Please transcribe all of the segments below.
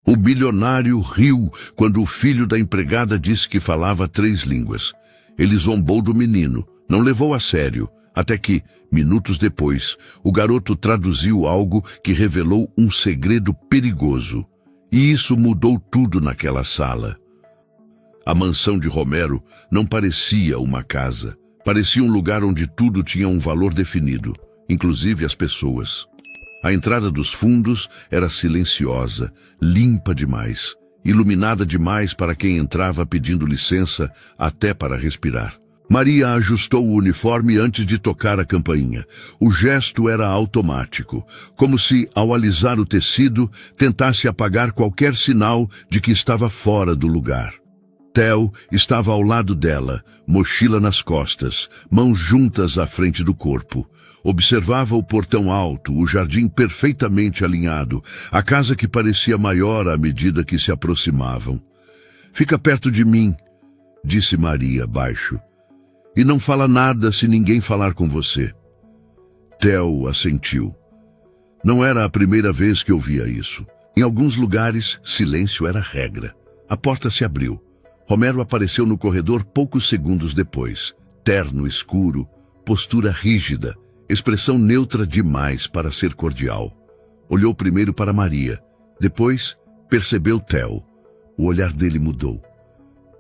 O milionário riu quando o filho da empregada disse que falava 3 línguas. Ele zombou do menino, não levou a sério, até que, minutos depois, o garoto traduziu algo que revelou um segredo perigoso. E isso mudou tudo naquela sala. A mansão de Romero não parecia uma casa. Parecia um lugar onde tudo tinha um valor definido, inclusive as pessoas. A entrada dos fundos era silenciosa, limpa demais, iluminada demais para quem entrava pedindo licença até para respirar. Maria ajustou o uniforme antes de tocar a campainha. O gesto era automático, como se, ao alisar o tecido, tentasse apagar qualquer sinal de que estava fora do lugar. Theo estava ao lado dela, mochila nas costas, mãos juntas à frente do corpo. Observava o portão alto, o jardim perfeitamente alinhado, a casa que parecia maior à medida que se aproximavam. "Fica perto de mim", disse Maria, baixo. "E não fala nada se ninguém falar com você." Theo assentiu. Não era a primeira vez que ouvia isso. Em alguns lugares, silêncio era regra. A porta se abriu. Romero apareceu no corredor poucos segundos depois. Terno escuro, postura rígida, expressão neutra demais para ser cordial. Olhou primeiro para Maria, depois percebeu Theo. O olhar dele mudou.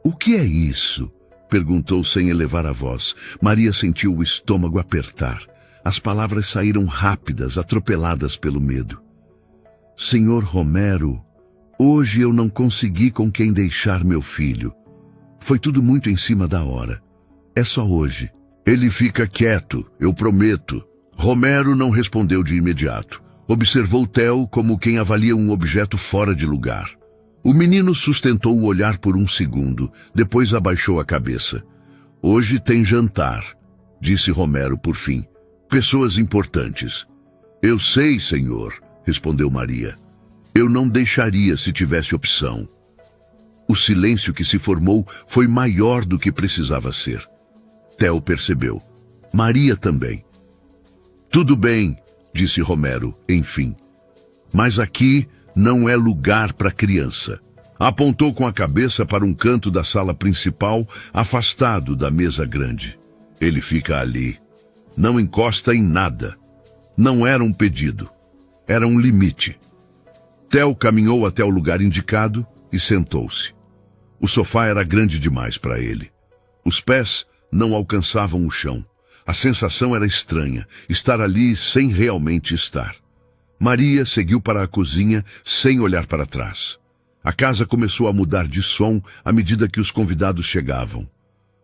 "O que é isso?" perguntou sem elevar a voz. Maria sentiu o estômago apertar. As palavras saíram rápidas, atropeladas pelo medo. "Senhor Romero, hoje eu não consegui com quem deixar meu filho. Foi tudo muito em cima da hora. É só hoje." "Ele fica quieto, eu prometo." Romero não respondeu de imediato. Observou Theo como quem avalia um objeto fora de lugar. O menino sustentou o olhar por um segundo, depois abaixou a cabeça. "Hoje tem jantar", disse Romero por fim. "Pessoas importantes." "Eu sei, senhor", respondeu Maria. "Eu não deixaria se tivesse opção." O silêncio que se formou foi maior do que precisava ser. Theo percebeu. Maria também. "Tudo bem", disse Romero, enfim. "Mas aqui não é lugar para criança." Apontou com a cabeça para um canto da sala principal, afastado da mesa grande. "Ele fica ali. Não encosta em nada." Não era um pedido. Era um limite. Theo caminhou até o lugar indicado e sentou-se. O sofá era grande demais para ele. Os pés não alcançavam o chão. A sensação era estranha, estar ali sem realmente estar. Maria seguiu para a cozinha sem olhar para trás. A casa começou a mudar de som à medida que os convidados chegavam.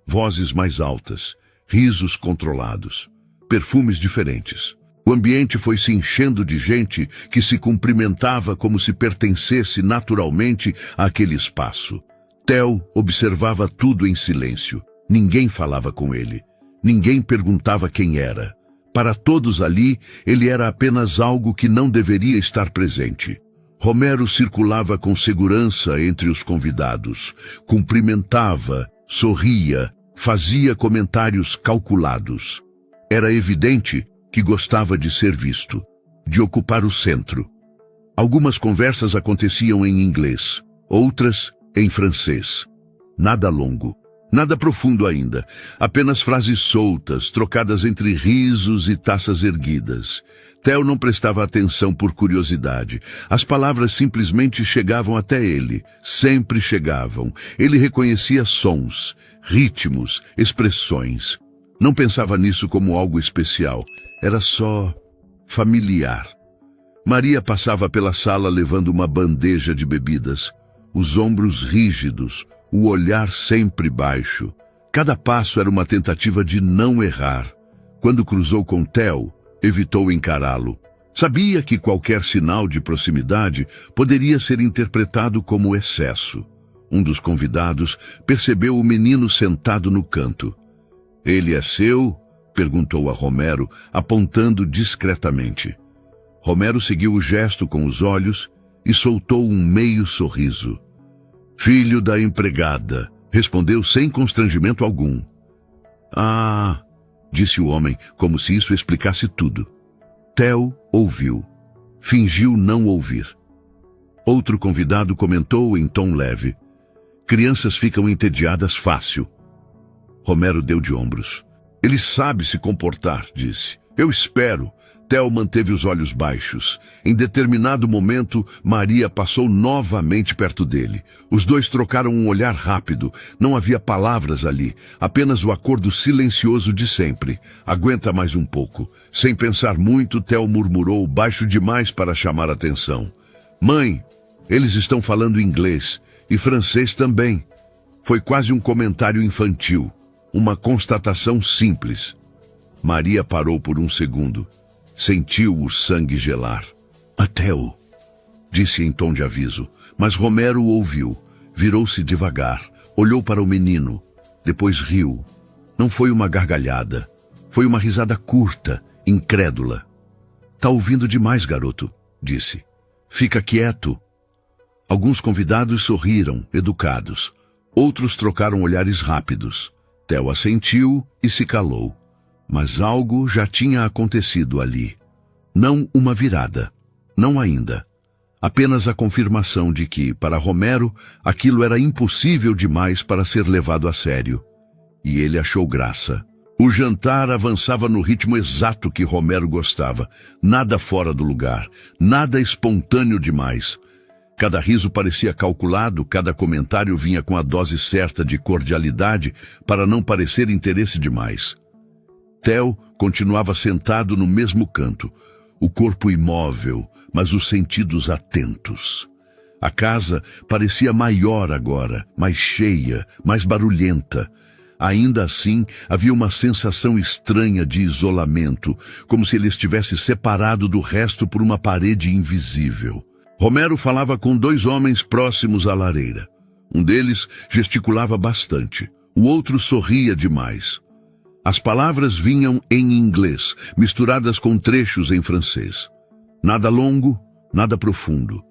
Vozes mais altas, risos controlados, perfumes diferentes. O ambiente foi se enchendo de gente que se cumprimentava como se pertencesse naturalmente àquele espaço. Theo observava tudo em silêncio. Ninguém falava com ele. Ninguém perguntava quem era. Para todos ali, ele era apenas algo que não deveria estar presente. Romero circulava com segurança entre os convidados. Cumprimentava, sorria, fazia comentários calculados. Era evidente que gostava de ser visto, de ocupar o centro. Algumas conversas aconteciam em inglês, outras em francês. Nada longo. Nada profundo ainda, apenas frases soltas, trocadas entre risos e taças erguidas. Theo não prestava atenção por curiosidade. As palavras simplesmente chegavam até ele, sempre chegavam. Ele reconhecia sons, ritmos, expressões. Não pensava nisso como algo especial, era só familiar. Maria passava pela sala levando uma bandeja de bebidas, os ombros rígidos, o olhar sempre baixo. Cada passo era uma tentativa de não errar. Quando cruzou com Theo, evitou encará-lo. Sabia que qualquer sinal de proximidade poderia ser interpretado como excesso. Um dos convidados percebeu o menino sentado no canto. "Ele é seu?" perguntou a Romero, apontando discretamente. Romero seguiu o gesto com os olhos e soltou um meio sorriso. "Filho da empregada", respondeu sem constrangimento algum. "Ah", disse o homem, como se isso explicasse tudo. Theo ouviu. Fingiu não ouvir. Outro convidado comentou em tom leve. Crianças ficam entediadas fácil. Romero deu de ombros. Ele sabe se comportar, disse. Eu espero. Theo manteve os olhos baixos. Em determinado momento, Maria passou novamente perto dele. Os dois trocaram um olhar rápido. Não havia palavras ali, apenas o acordo silencioso de sempre. Aguenta mais um pouco. Sem pensar muito, Theo murmurou baixo demais para chamar atenção. Mãe, eles estão falando inglês e francês também. Foi quase um comentário infantil, uma constatação simples. Maria parou por um segundo. Sentiu o sangue gelar. Theo, disse em tom de aviso, mas Romero ouviu. Virou-se devagar, olhou para o menino, depois riu. Não foi uma gargalhada, foi uma risada curta, incrédula. Tá ouvindo demais, garoto, disse. Fica quieto. Alguns convidados sorriram, educados. Outros trocaram olhares rápidos. Theo assentiu e se calou. Mas algo já tinha acontecido ali. Não uma virada. Não ainda. Apenas a confirmação de que, para Romero, aquilo era impossível demais para ser levado a sério. E ele achou graça. O jantar avançava no ritmo exato que Romero gostava. Nada fora do lugar. Nada espontâneo demais. Cada riso parecia calculado, cada comentário vinha com a dose certa de cordialidade para não parecer interesse demais. Theo continuava sentado no mesmo canto, o corpo imóvel, mas os sentidos atentos. A casa parecia maior agora, mais cheia, mais barulhenta. Ainda assim, havia uma sensação estranha de isolamento, como se ele estivesse separado do resto por uma parede invisível. Romero falava com dois homens próximos à lareira. Um deles gesticulava bastante, o outro sorria demais. As palavras vinham em inglês, misturadas com trechos em francês. Nada longo, nada profundo,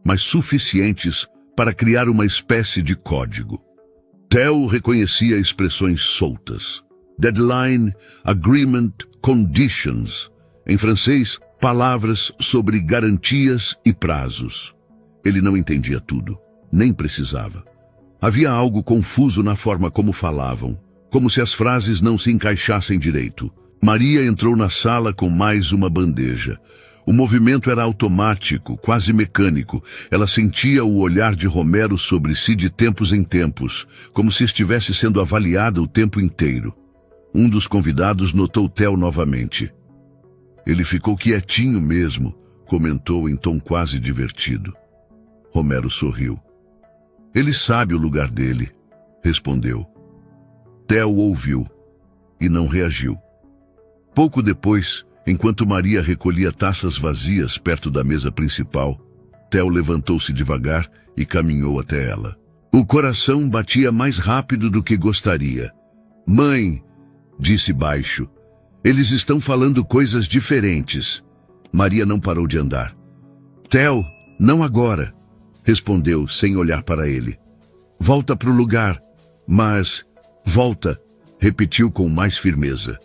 mas suficientes para criar uma espécie de código. Theo reconhecia expressões soltas. Deadline, agreement, conditions. Em francês, palavras sobre garantias e prazos. Ele não entendia tudo, nem precisava. Havia algo confuso na forma como falavam, como se as frases não se encaixassem direito. Maria entrou na sala com mais uma bandeja. O movimento era automático, quase mecânico. Ela sentia o olhar de Romero sobre si de tempos em tempos, como se estivesse sendo avaliada o tempo inteiro. Um dos convidados notou Theo novamente. Ele ficou quietinho mesmo, comentou em tom quase divertido. Romero sorriu. Ele sabe o lugar dele, respondeu. Theo ouviu e não reagiu. Pouco depois, enquanto Maria recolhia taças vazias perto da mesa principal, Theo levantou-se devagar e caminhou até ela. O coração batia mais rápido do que gostaria. Mãe, disse baixo, eles estão falando coisas diferentes. Maria não parou de andar. Theo, não agora, respondeu sem olhar para ele. Volta para o lugar, mas... Volta, repetiu com mais firmeza.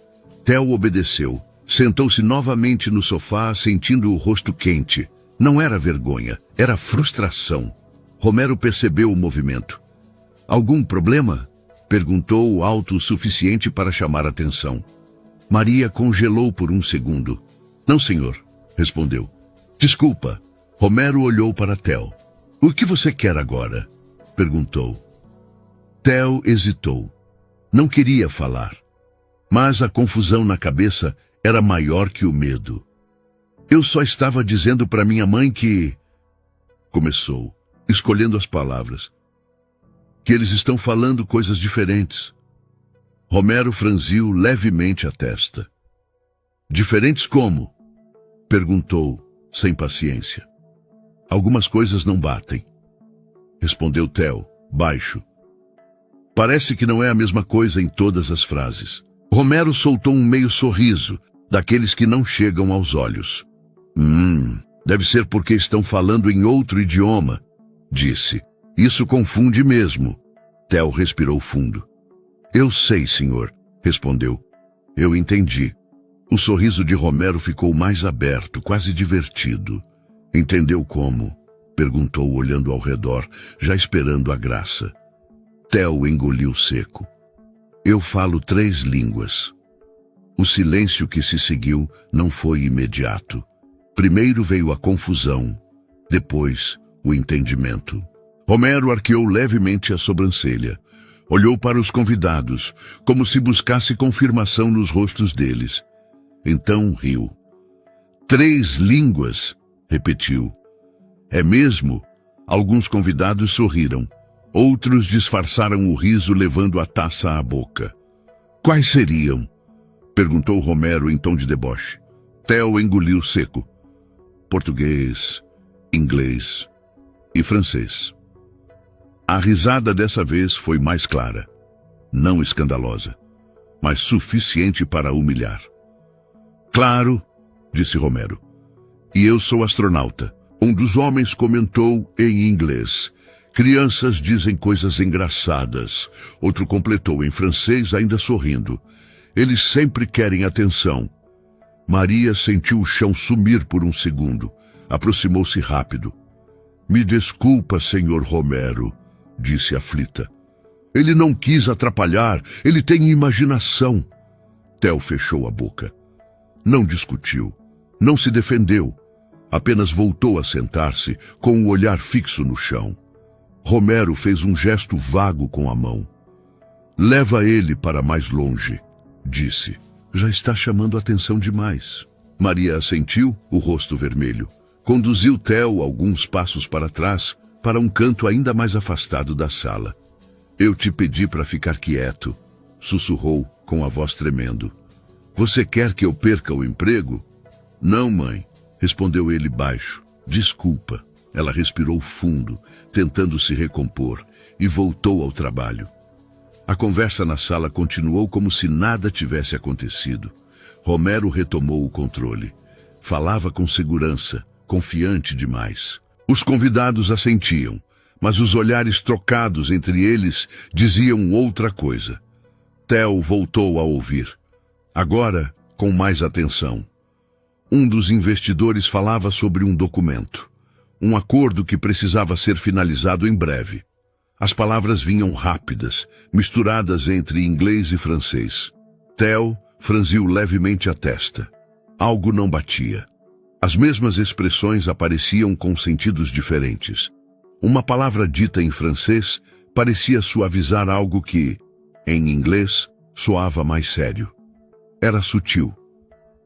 Theo obedeceu. Sentou-se novamente no sofá, sentindo o rosto quente. Não era vergonha, era frustração. Romero percebeu o movimento. Algum problema? Perguntou alto o suficiente para chamar atenção. Maria congelou por um segundo. Não, senhor, respondeu. Desculpa. Romero olhou para Theo. O que você quer agora? Perguntou. Theo hesitou. Não queria falar, mas a confusão na cabeça era maior que o medo. Eu só estava dizendo para minha mãe que... Começou, escolhendo as palavras. Que eles estão falando coisas diferentes. Romero franziu levemente a testa. Diferentes como? Perguntou, sem paciência. Algumas coisas não batem. Respondeu Theo, baixo. Parece que não é a mesma coisa em todas as frases. Romero soltou um meio sorriso, daqueles que não chegam aos olhos. Deve ser porque estão falando em outro idioma, disse. Isso confunde mesmo. Theo respirou fundo. Eu sei, senhor, respondeu. Eu entendi. O sorriso de Romero ficou mais aberto, quase divertido. Entendeu como? Perguntou, olhando ao redor, já esperando a graça. Theo engoliu seco. Eu falo 3 línguas. O silêncio que se seguiu não foi imediato. Primeiro veio a confusão, depois o entendimento. Romero arqueou levemente a sobrancelha. Olhou para os convidados, como se buscasse confirmação nos rostos deles. Então riu. 3 línguas, repetiu. É mesmo? Alguns convidados sorriram. Outros disfarçaram o riso levando a taça à boca. Quais seriam? Perguntou Romero em tom de deboche. Theo engoliu seco. Português, inglês e francês. A risada dessa vez foi mais clara. Não escandalosa, mas suficiente para humilhar. Claro, disse Romero. E eu sou astronauta. Um dos homens comentou em inglês. Crianças dizem coisas engraçadas. Outro completou em francês, ainda sorrindo. Eles sempre querem atenção. Maria sentiu o chão sumir por um segundo. Aproximou-se rápido. Me desculpa, senhor Romero, disse aflita. Ele não quis atrapalhar, ele tem imaginação. Theo fechou a boca. Não discutiu, não se defendeu. Apenas voltou a sentar-se, com o olhar fixo no chão. Romero fez um gesto vago com a mão. Leva ele para mais longe, disse. Já está chamando atenção demais. Maria assentiu, o rosto vermelho. Conduziu Theo alguns passos para trás, para um canto ainda mais afastado da sala. Eu te pedi para ficar quieto, sussurrou com a voz tremendo. Você quer que eu perca o emprego? Não, mãe, respondeu ele baixo. Desculpa. Ela respirou fundo, tentando se recompor, e voltou ao trabalho. A conversa na sala continuou como se nada tivesse acontecido. Romero retomou o controle. Falava com segurança, confiante demais. Os convidados assentiam, mas os olhares trocados entre eles diziam outra coisa. Theo voltou a ouvir. Agora, com mais atenção. Um dos investidores falava sobre um documento. Um acordo que precisava ser finalizado em breve. As palavras vinham rápidas, misturadas entre inglês e francês. Theo franziu levemente a testa. Algo não batia. As mesmas expressões apareciam com sentidos diferentes. Uma palavra dita em francês parecia suavizar algo que, em inglês, soava mais sério. Era sutil.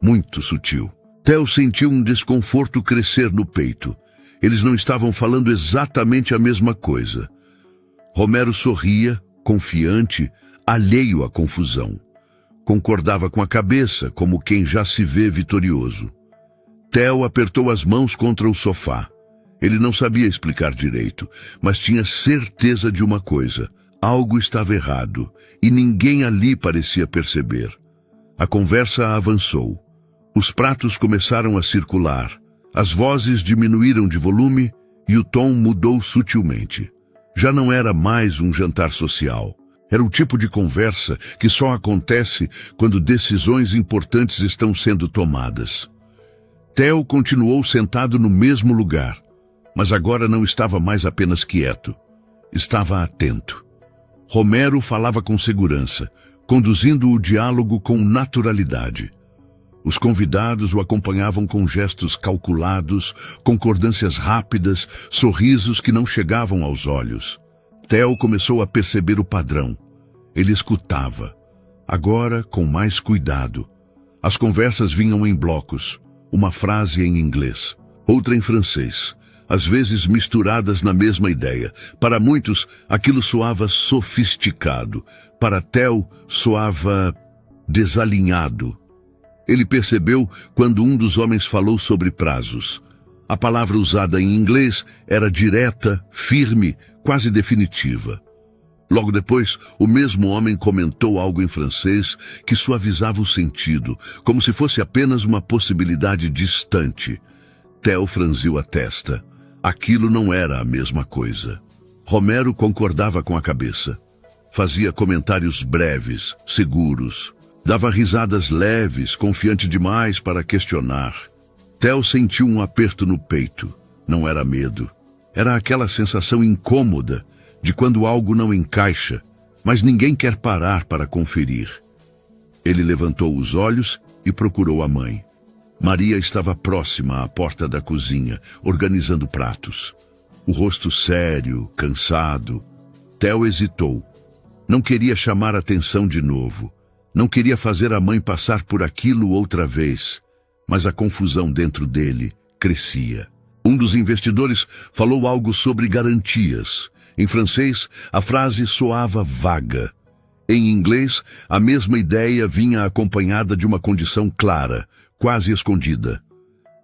Muito sutil. Theo sentiu um desconforto crescer no peito. Eles não estavam falando exatamente a mesma coisa. Romero sorria, confiante, alheio à confusão. Concordava com a cabeça, como quem já se vê vitorioso. Theo apertou as mãos contra o sofá. Ele não sabia explicar direito, mas tinha certeza de uma coisa. Algo estava errado, e ninguém ali parecia perceber. A conversa avançou. Os pratos começaram a circular. As vozes diminuíram de volume e o tom mudou sutilmente. Já não era mais um jantar social. Era o tipo de conversa que só acontece quando decisões importantes estão sendo tomadas. Theo continuou sentado no mesmo lugar, mas agora não estava mais apenas quieto. Estava atento. Romero falava com segurança, conduzindo o diálogo com naturalidade. Os convidados o acompanhavam com gestos calculados, concordâncias rápidas, sorrisos que não chegavam aos olhos. Theo começou a perceber o padrão. Ele escutava, agora com mais cuidado. As conversas vinham em blocos, uma frase em inglês, outra em francês, às vezes misturadas na mesma ideia. Para muitos, aquilo soava sofisticado. Para Theo, soava desalinhado. Ele percebeu quando um dos homens falou sobre prazos. A palavra usada em inglês era direta, firme, quase definitiva. Logo depois, o mesmo homem comentou algo em francês que suavizava o sentido, como se fosse apenas uma possibilidade distante. Theo franziu a testa. Aquilo não era a mesma coisa. Romero concordava com a cabeça. Fazia comentários breves, seguros. Dava risadas leves, confiante demais para questionar. Theo sentiu um aperto no peito. Não era medo. Era aquela sensação incômoda de quando algo não encaixa, mas ninguém quer parar para conferir. Ele levantou os olhos e procurou a mãe. Maria estava próxima à porta da cozinha, organizando pratos. O rosto sério, cansado. Theo hesitou. Não queria chamar atenção de novo. Não queria fazer a mãe passar por aquilo outra vez. Mas a confusão dentro dele crescia. Um dos investidores falou algo sobre garantias. Em francês, a frase soava vaga. Em inglês, a mesma ideia vinha acompanhada de uma condição clara, quase escondida.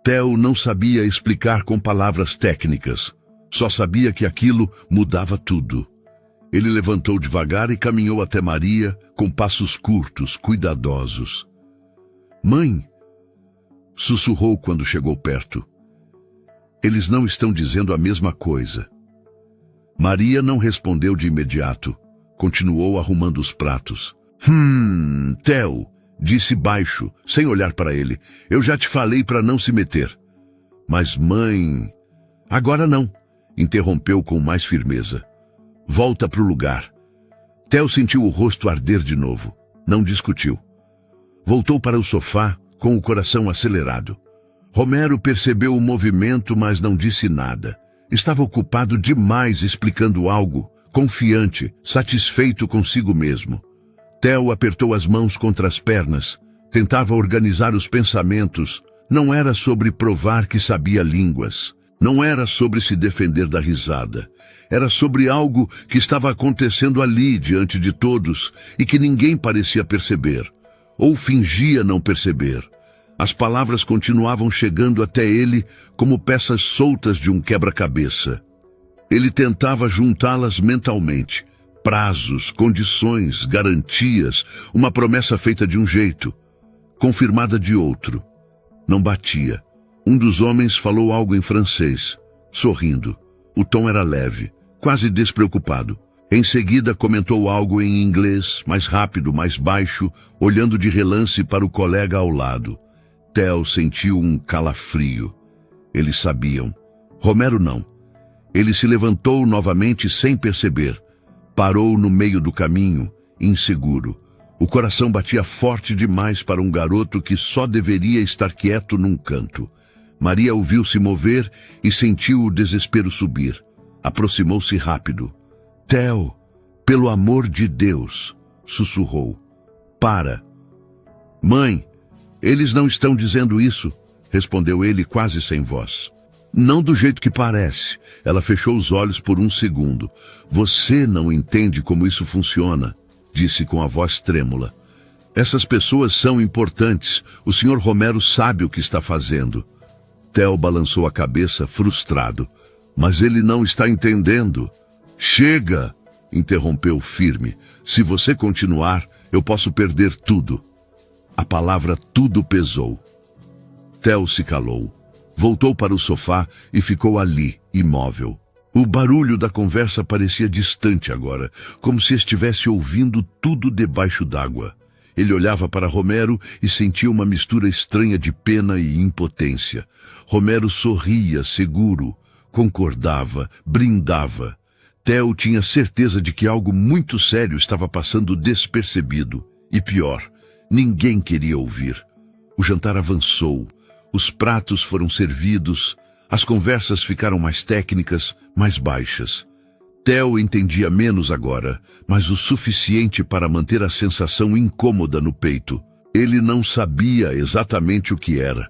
Theo não sabia explicar com palavras técnicas. Só sabia que aquilo mudava tudo. Ele levantou devagar e caminhou até Maria, com passos curtos, cuidadosos. "Mãe!" sussurrou quando chegou perto. "Eles não estão dizendo a mesma coisa." Maria não respondeu de imediato. Continuou arrumando os pratos. Theo, disse baixo, sem olhar para ele. "Eu já te falei para não se meter." "Mas, mãe..." "Agora não," interrompeu com mais firmeza. "Volta para o lugar." Theo sentiu o rosto arder de novo. Não discutiu. Voltou para o sofá, com o coração acelerado. Romero percebeu o movimento, mas não disse nada. Estava ocupado demais explicando algo, confiante, satisfeito consigo mesmo. Theo apertou as mãos contra as pernas, tentava organizar os pensamentos. Não era sobre provar que sabia línguas. Não era sobre se defender da risada. Era sobre algo que estava acontecendo ali diante de todos e que ninguém parecia perceber, ou fingia não perceber. As palavras continuavam chegando até ele como peças soltas de um quebra-cabeça. Ele tentava juntá-las mentalmente. Prazos, condições, garantias, uma promessa feita de um jeito, confirmada de outro. Não batia. Um dos homens falou algo em francês, sorrindo. O tom era leve, quase despreocupado. Em seguida comentou algo em inglês, mais rápido, mais baixo, olhando de relance para o colega ao lado. Theo sentiu um calafrio. Eles sabiam. Romero não. Ele se levantou novamente sem perceber. Parou no meio do caminho, inseguro. O coração batia forte demais para um garoto que só deveria estar quieto num canto. Maria o viu se mover e sentiu o desespero subir. Aproximou-se rápido. "Theo, pelo amor de Deus", sussurrou. "Para." "Mãe, eles não estão dizendo isso", respondeu ele quase sem voz. "Não do jeito que parece." Ela fechou os olhos por um segundo. "Você não entende como isso funciona", disse com a voz trêmula. "Essas pessoas são importantes. O Sr. Romero sabe o que está fazendo." Theo balançou a cabeça, frustrado. "Mas ele não está entendendo." "Chega!" interrompeu firme. "Se você continuar, eu posso perder tudo." A palavra tudo pesou. Theo se calou. Voltou para o sofá e ficou ali, imóvel. O barulho da conversa parecia distante agora, como se estivesse ouvindo tudo debaixo d'água. Ele olhava para Romero e sentia uma mistura estranha de pena e impotência. Romero sorria, seguro, concordava, brindava. Theo tinha certeza de que algo muito sério estava passando despercebido. E pior, ninguém queria ouvir. O jantar avançou. Os pratos foram servidos, as conversas ficaram mais técnicas, mais baixas. Theo entendia menos agora, mas o suficiente para manter a sensação incômoda no peito. Ele não sabia exatamente o que era,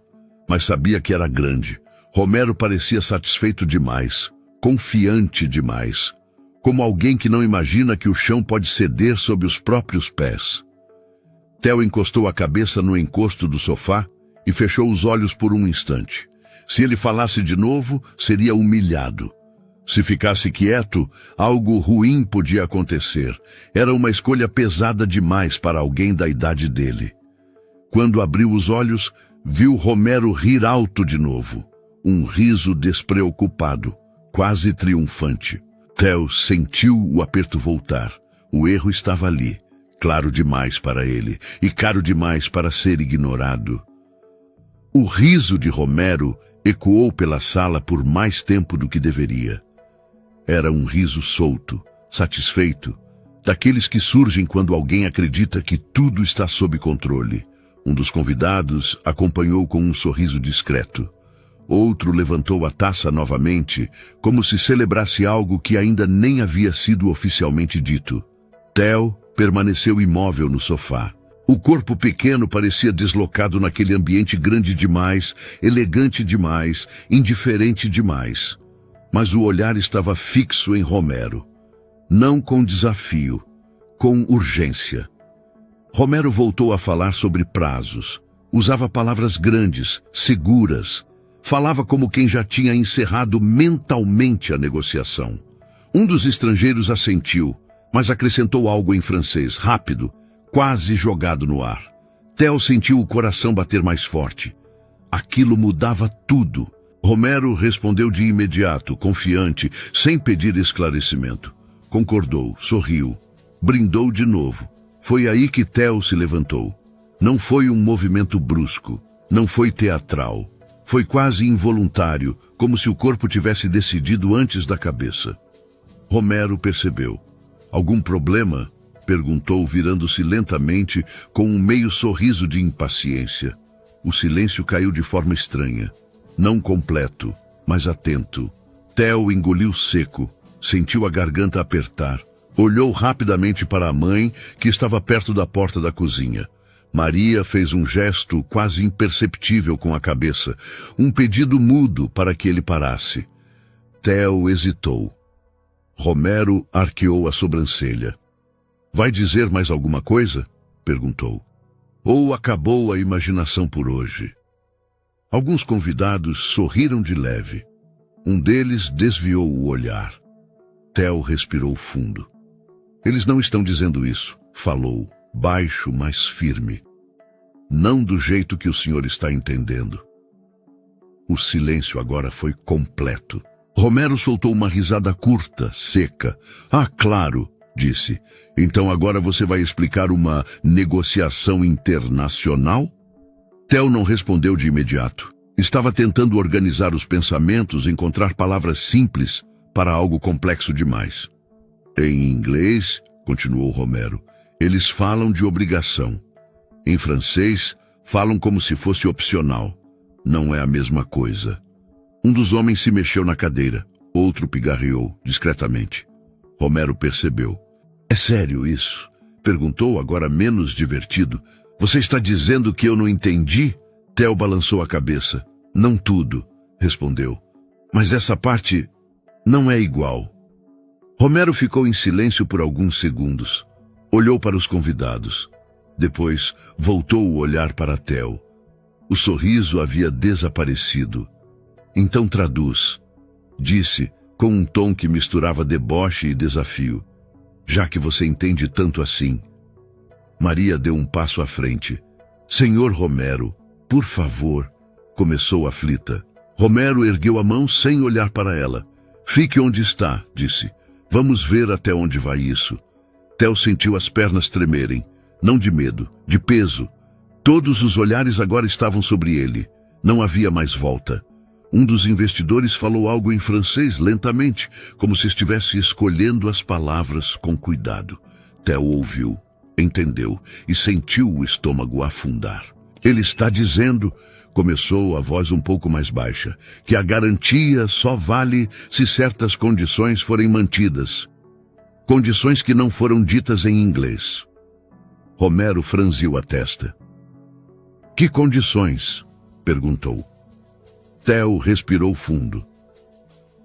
mas sabia que era grande. Romero parecia satisfeito demais, confiante demais, como alguém que não imagina que o chão pode ceder sob os próprios pés. Theo encostou a cabeça no encosto do sofá e fechou os olhos por um instante. Se ele falasse de novo, seria humilhado. Se ficasse quieto, algo ruim podia acontecer. Era uma escolha pesada demais para alguém da idade dele. Quando abriu os olhos, viu Romero rir alto de novo. Um riso despreocupado, quase triunfante. Theo sentiu o aperto voltar. O erro estava ali, claro demais para ele e caro demais para ser ignorado. O riso de Romero ecoou pela sala por mais tempo do que deveria. Era um riso solto, satisfeito, daqueles que surgem quando alguém acredita que tudo está sob controle. Um dos convidados acompanhou com um sorriso discreto. Outro levantou a taça novamente, como se celebrasse algo que ainda nem havia sido oficialmente dito. Theo permaneceu imóvel no sofá. O corpo pequeno parecia deslocado naquele ambiente grande demais, elegante demais, indiferente demais. Mas o olhar estava fixo em Romero. Não com desafio, com urgência. Romero voltou a falar sobre prazos. Usava palavras grandes, seguras. Falava como quem já tinha encerrado mentalmente a negociação. Um dos estrangeiros assentiu, mas acrescentou algo em francês, rápido, quase jogado no ar. Theo sentiu o coração bater mais forte. Aquilo mudava tudo. Romero respondeu de imediato, confiante, sem pedir esclarecimento. Concordou, sorriu, brindou de novo. Foi aí que Theo se levantou. Não foi um movimento brusco, não foi teatral. Foi quase involuntário, como se o corpo tivesse decidido antes da cabeça. Romero percebeu. Algum problema? Perguntou, virando-se lentamente, com um meio sorriso de impaciência. O silêncio caiu de forma estranha. Não completo, mas atento. Theo engoliu seco, sentiu a garganta apertar. Olhou rapidamente para a mãe, que estava perto da porta da cozinha. Maria fez um gesto quase imperceptível com a cabeça, um pedido mudo para que ele parasse. Theo hesitou. Romero arqueou a sobrancelha. Vai dizer mais alguma coisa? Perguntou. Ou acabou a imaginação por hoje? Alguns convidados sorriram de leve. Um deles desviou o olhar. Theo respirou fundo. Eles não estão dizendo isso, falou, baixo, mas firme. Não do jeito que o senhor está entendendo. O silêncio agora foi completo. Romero soltou uma risada curta, seca. Ah, claro, disse. Então agora você vai explicar uma negociação internacional? Theo não respondeu de imediato. Estava tentando organizar os pensamentos, encontrar palavras simples para algo complexo demais. Em inglês, continuou Romero, eles falam de obrigação. Em francês, falam como se fosse opcional. Não é a mesma coisa. Um dos homens se mexeu na cadeira. Outro pigarreou, discretamente. Romero percebeu. É sério isso? Perguntou, agora menos divertido. Você está dizendo que eu não entendi? Theo balançou a cabeça. Não tudo, respondeu. Mas essa parte não é igual. Romero ficou em silêncio por alguns segundos. Olhou para os convidados. Depois, voltou o olhar para Theo. O sorriso havia desaparecido. Então traduz, disse, com um tom que misturava deboche e desafio. Já que você entende tanto assim. Maria deu um passo à frente. Senhor Romero, por favor, começou aflita. Romero ergueu a mão sem olhar para ela. Fique onde está, disse. Vamos ver até onde vai isso. Theo sentiu as pernas tremerem. Não de medo, de peso. Todos os olhares agora estavam sobre ele. Não havia mais volta. Um dos investidores falou algo em francês lentamente, como se estivesse escolhendo as palavras com cuidado. Theo ouviu, entendeu e sentiu o estômago afundar. Ele está dizendo, começou a voz um pouco mais baixa, que a garantia só vale se certas condições forem mantidas. Condições que não foram ditas em inglês. Romero franziu a testa. Que condições? Perguntou. Theo respirou fundo.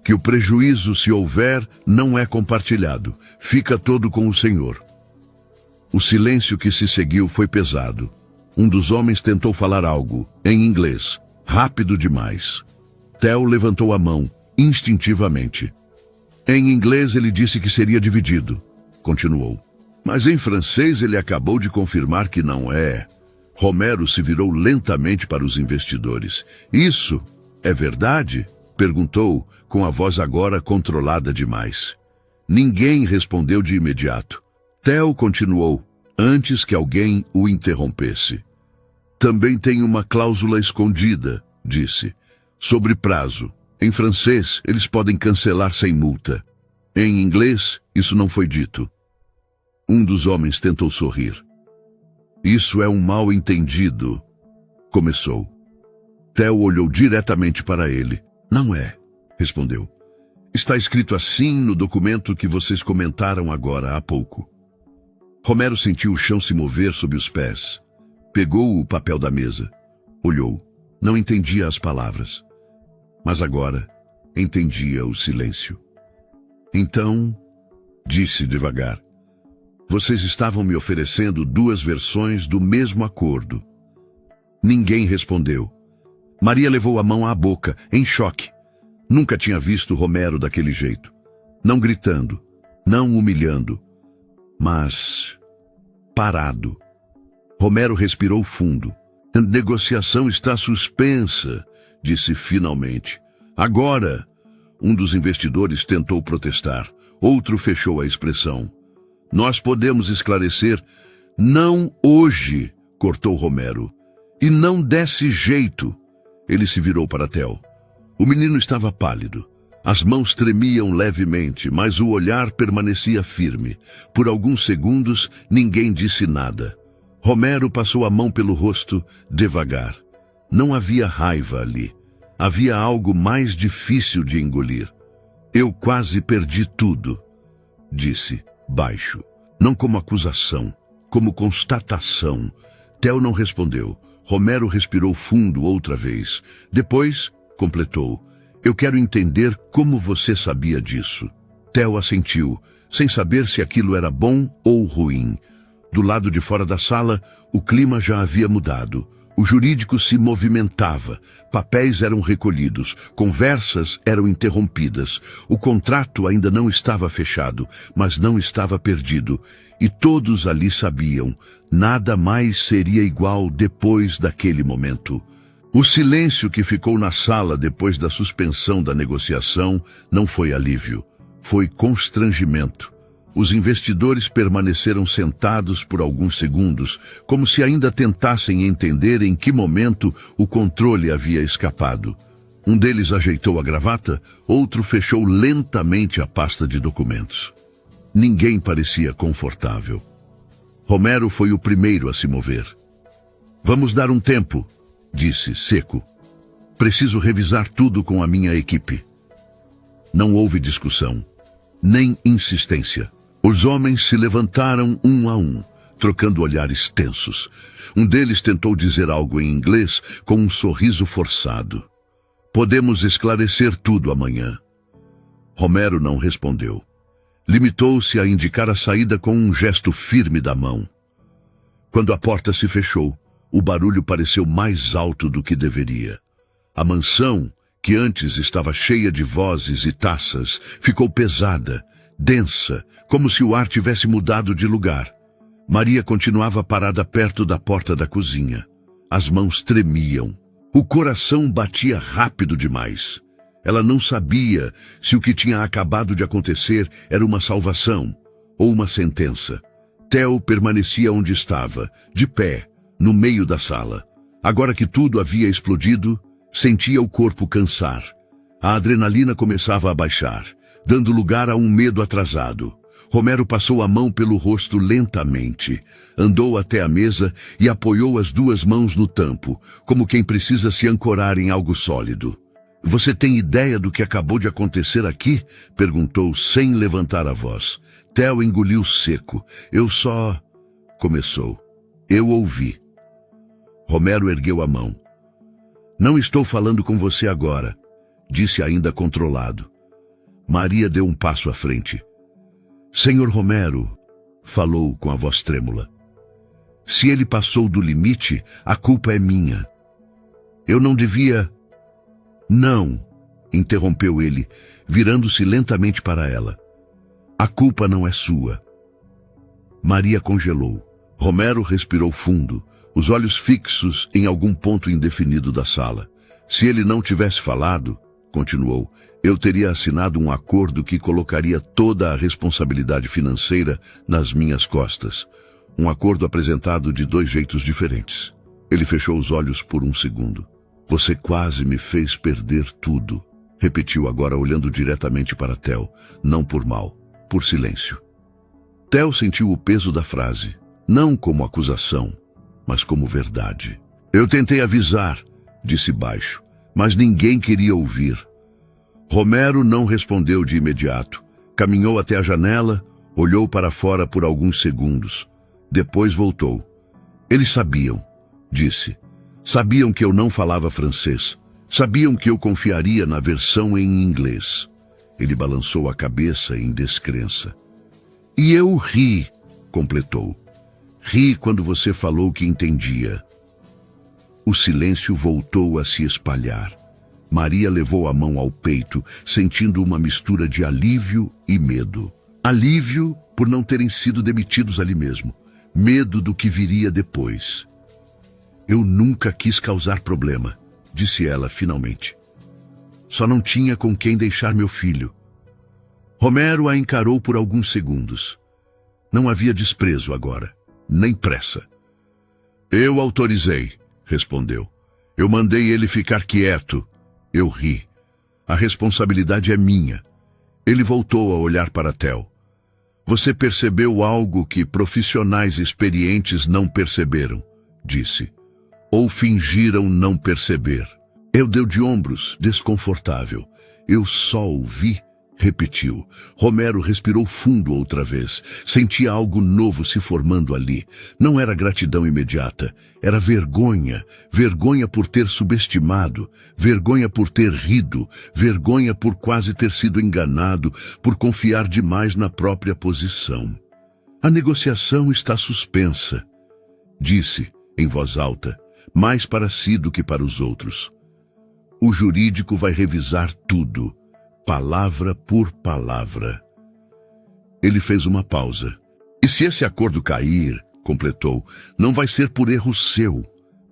Que o prejuízo, se houver, não é compartilhado. Fica todo com o senhor. O silêncio que se seguiu foi pesado. Um dos homens tentou falar algo, em inglês, rápido demais. Theo levantou a mão, instintivamente. Em inglês ele disse que seria dividido, continuou. Mas em francês ele acabou de confirmar que não é. Romero se virou lentamente para os investidores. Isso é verdade? Perguntou, com a voz agora controlada demais. Ninguém respondeu de imediato. Theo continuou, antes que alguém o interrompesse. Também tem uma cláusula escondida, disse, sobre prazo. Em francês, eles podem cancelar sem multa. Em inglês, isso não foi dito. Um dos homens tentou sorrir. Isso é um mal-entendido, começou. Theo olhou diretamente para ele. Não é, respondeu. Está escrito assim no documento que vocês comentaram agora há pouco. Romero sentiu o chão se mover sob os pés. Pegou o papel da mesa. Olhou. Não entendia as palavras. Mas agora entendia o silêncio. Então, disse devagar, vocês estavam me oferecendo duas versões do mesmo acordo. Ninguém respondeu. Maria levou a mão à boca, em choque. Nunca tinha visto Romero daquele jeito. Não gritando, não humilhando, mas parado. Romero respirou fundo. A negociação está suspensa, disse finalmente. Agora, um dos investidores tentou protestar. Outro fechou a expressão. Nós podemos esclarecer. Não hoje, cortou Romero. E não desse jeito. Ele se virou para Theo. O menino estava pálido. As mãos tremiam levemente, mas o olhar permanecia firme. Por alguns segundos, ninguém disse nada. Romero passou a mão pelo rosto, devagar. Não havia raiva ali. Havia algo mais difícil de engolir. Eu quase perdi tudo, disse, baixo. Não como acusação, como constatação. Theo não respondeu. Romero respirou fundo outra vez. Depois, completou. Eu quero entender como você sabia disso. Theo assentiu, sem saber se aquilo era bom ou ruim. Do lado de fora da sala, o clima já havia mudado. O jurídico se movimentava, papéis eram recolhidos, conversas eram interrompidas. O contrato ainda não estava fechado, mas não estava perdido. E todos ali sabiam, nada mais seria igual depois daquele momento. O silêncio que ficou na sala depois da suspensão da negociação não foi alívio, foi constrangimento. Os investidores permaneceram sentados por alguns segundos, como se ainda tentassem entender em que momento o controle havia escapado. Um deles ajeitou a gravata, outro fechou lentamente a pasta de documentos. Ninguém parecia confortável. Romero foi o primeiro a se mover. Vamos dar um tempo, disse, seco. Preciso revisar tudo com a minha equipe. Não houve discussão, nem insistência. Os homens se levantaram um a um, trocando olhares tensos. Um deles tentou dizer algo em inglês com um sorriso forçado. Podemos esclarecer tudo amanhã. Romero não respondeu. Limitou-se a indicar a saída com um gesto firme da mão. Quando a porta se fechou, o barulho pareceu mais alto do que deveria. A mansão, que antes estava cheia de vozes e taças, ficou pesada, densa, como se o ar tivesse mudado de lugar. Maria continuava parada perto da porta da cozinha. As mãos tremiam. O coração batia rápido demais. Ela não sabia se o que tinha acabado de acontecer era uma salvação ou uma sentença. Theo permanecia onde estava, de pé, no meio da sala. Agora que tudo havia explodido, sentia o corpo cansar. A adrenalina começava a baixar, dando lugar a um medo atrasado. Romero passou a mão pelo rosto lentamente, andou até a mesa e apoiou as duas mãos no tampo, como quem precisa se ancorar em algo sólido. Você tem ideia do que acabou de acontecer aqui? Perguntou sem levantar a voz. Theo engoliu seco. Eu só... Começou. Eu ouvi. Romero ergueu a mão. Não estou falando com você agora, disse ainda controlado. Maria deu um passo à frente. Senhor Romero, falou com a voz trêmula. Se ele passou do limite, a culpa é minha. Eu não devia... Não, interrompeu ele, virando-se lentamente para ela. A culpa não é sua. Maria congelou. Romero respirou fundo, os olhos fixos em algum ponto indefinido da sala. Se ele não tivesse falado, continuou, eu teria assinado um acordo que colocaria toda a responsabilidade financeira nas minhas costas. Um acordo apresentado de dois jeitos diferentes. Ele fechou os olhos por um segundo. Você quase me fez perder tudo. repetiu agora olhando diretamente para Theo, não por mal, por silêncio. Theo sentiu o peso da frase, não como acusação, mas como verdade. Eu tentei avisar, disse baixo, mas ninguém queria ouvir. Romero não respondeu de imediato. Caminhou até a janela, olhou para fora por alguns segundos. Depois voltou. Eles sabiam, disse. Sabiam que eu não falava francês. Sabiam que eu confiaria na versão em inglês. Ele balançou a cabeça em descrença. E eu ri, completou. Ri quando você falou que entendia. O silêncio voltou a se espalhar. Maria levou a mão ao peito, sentindo uma mistura de alívio e medo. Alívio por não terem sido demitidos ali mesmo. Medo do que viria depois. Eu nunca quis causar problema, disse ela finalmente. Só não tinha com quem deixar meu filho. Romero a encarou por alguns segundos. Não havia desprezo agora, nem pressa. Eu autorizei, respondeu. Eu mandei ele ficar quieto. Eu ri. A responsabilidade é minha. Ele voltou a olhar para Theo. Você percebeu algo que profissionais experientes não perceberam, disse. Ou fingiram não perceber. Eu deu de ombros, desconfortável. Eu só ouvi, repetiu. Romero respirou fundo outra vez. Sentia algo novo se formando ali. Não era gratidão imediata. Era vergonha. Vergonha por ter subestimado. Vergonha por ter rido. Vergonha por quase ter sido enganado. Por confiar demais na própria posição. A negociação está suspensa, disse, em voz alta, mais para si do que para os outros. O jurídico vai revisar tudo. Palavra por palavra. Ele fez uma pausa. E se esse acordo cair, completou, não vai ser por erro seu.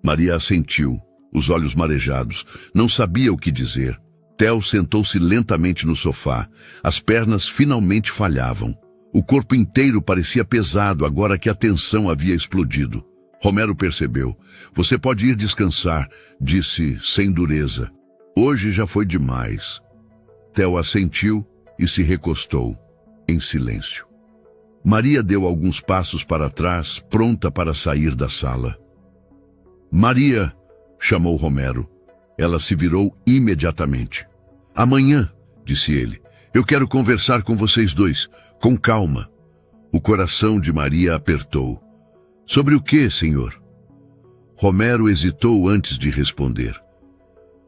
Maria assentiu, os olhos marejados. Não sabia o que dizer. Theo sentou-se lentamente no sofá. As pernas finalmente falhavam. O corpo inteiro parecia pesado agora que a tensão havia explodido. Romero percebeu. Você pode ir descansar, disse sem dureza. Hoje já foi demais. Theo assentiu e se recostou, em silêncio. Maria deu alguns passos para trás, pronta para sair da sala. Maria, chamou Romero. Ela se virou imediatamente. Amanhã, disse ele, eu quero conversar com vocês dois, com calma. O coração de Maria apertou. Sobre o que, senhor? Romero hesitou antes de responder.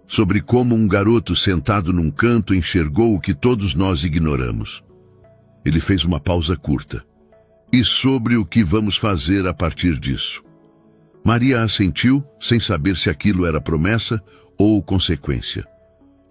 Sobre como um garoto sentado num canto enxergou o que todos nós ignoramos. Ele fez uma pausa curta. E sobre o que vamos fazer a partir disso. Maria assentiu, sem saber se aquilo era promessa ou consequência.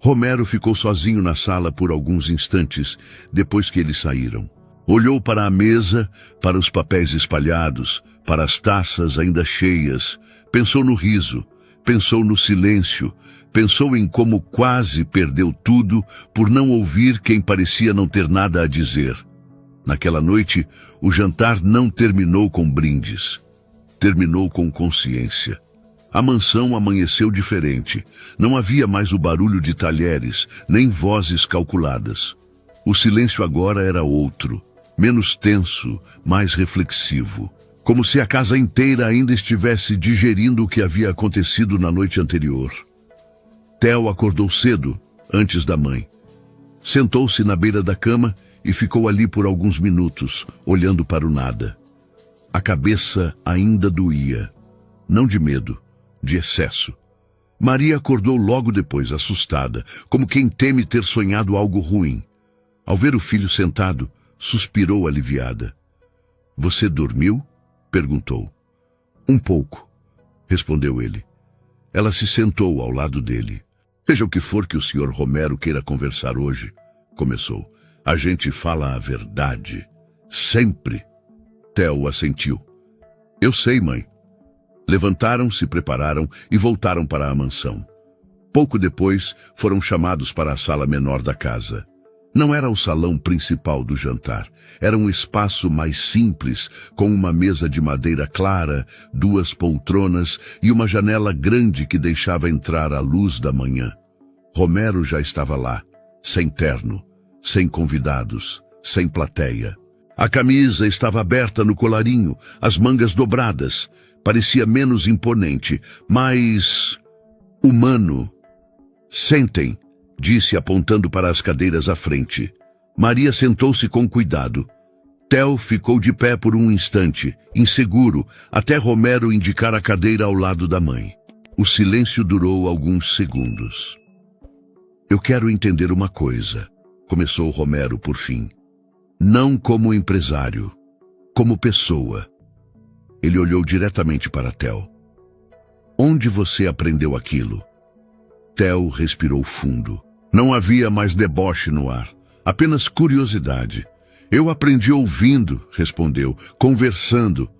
Romero ficou sozinho na sala por alguns instantes, depois que eles saíram. Olhou para a mesa, para os papéis espalhados, para as taças ainda cheias. Pensou no riso, pensou no silêncio, pensou em como quase perdeu tudo por não ouvir quem parecia não ter nada a dizer. Naquela noite, o jantar não terminou com brindes. Terminou com consciência. A mansão amanheceu diferente. Não havia mais o barulho de talheres, nem vozes calculadas. O silêncio agora era outro, menos tenso, mais reflexivo. Como se a casa inteira ainda estivesse digerindo o que havia acontecido na noite anterior. Theo acordou cedo, antes da mãe. Sentou-se na beira da cama e ficou ali por alguns minutos, olhando para o nada. A cabeça ainda doía. Não de medo, de excesso. Maria acordou logo depois, assustada, como quem teme ter sonhado algo ruim. Ao ver o filho sentado, suspirou aliviada. Você dormiu? Perguntou. Um pouco, respondeu ele. Ela se sentou ao lado dele. Seja o que for que o Sr. Romero queira conversar hoje, começou. A gente fala a verdade. Sempre. Theo assentiu. Eu sei, mãe. Levantaram, se prepararam e voltaram para a mansão. Pouco depois, foram chamados para a sala menor da casa. Não era o salão principal do jantar. Era um espaço mais simples, com uma mesa de madeira clara, 2 poltronas e uma janela grande que deixava entrar a luz da manhã. Romero já estava lá, sem terno, sem convidados, sem plateia. A camisa estava aberta no colarinho, as mangas dobradas. Parecia menos imponente, mais humano. Sentem, disse apontando para as cadeiras à frente. Maria sentou-se com cuidado. Theo ficou de pé por um instante, inseguro, até Romero indicar a cadeira ao lado da mãe. O silêncio durou alguns segundos. Eu quero entender uma coisa, começou Romero por fim. Não como empresário, como pessoa. Ele olhou diretamente para Theo. Onde você aprendeu aquilo? Theo respirou fundo. Não havia mais deboche no ar, apenas curiosidade. Eu aprendi ouvindo, respondeu, conversando.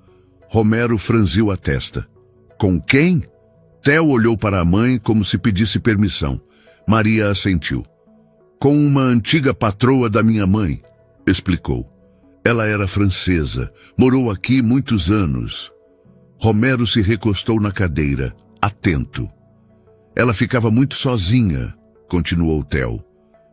Romero franziu a testa. Com quem? Theo olhou para a mãe como se pedisse permissão. Maria assentiu. Com uma antiga patroa da minha mãe, explicou. Ela era francesa, morou aqui muitos anos. Romero se recostou na cadeira, atento. Ela ficava muito sozinha, continuou Theo.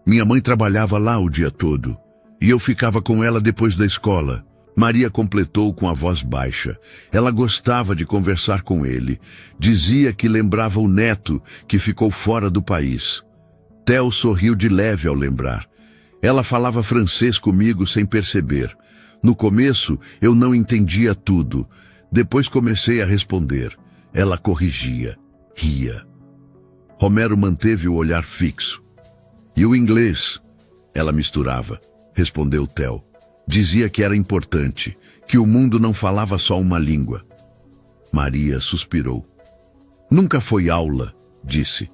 Minha mãe trabalhava lá o dia todo, e eu ficava com ela depois da escola. Maria completou com a voz baixa. Ela gostava de conversar com ele. Dizia que lembrava o neto que ficou fora do país. Theo sorriu de leve ao lembrar. Ela falava francês comigo sem perceber. No começo, eu não entendia tudo. Depois comecei a responder. Ela corrigia, ria. Romero manteve o olhar fixo. E o inglês? Ela misturava, respondeu Theo. Dizia que era importante, que o mundo não falava só uma língua. Maria suspirou. Nunca foi aula, disse.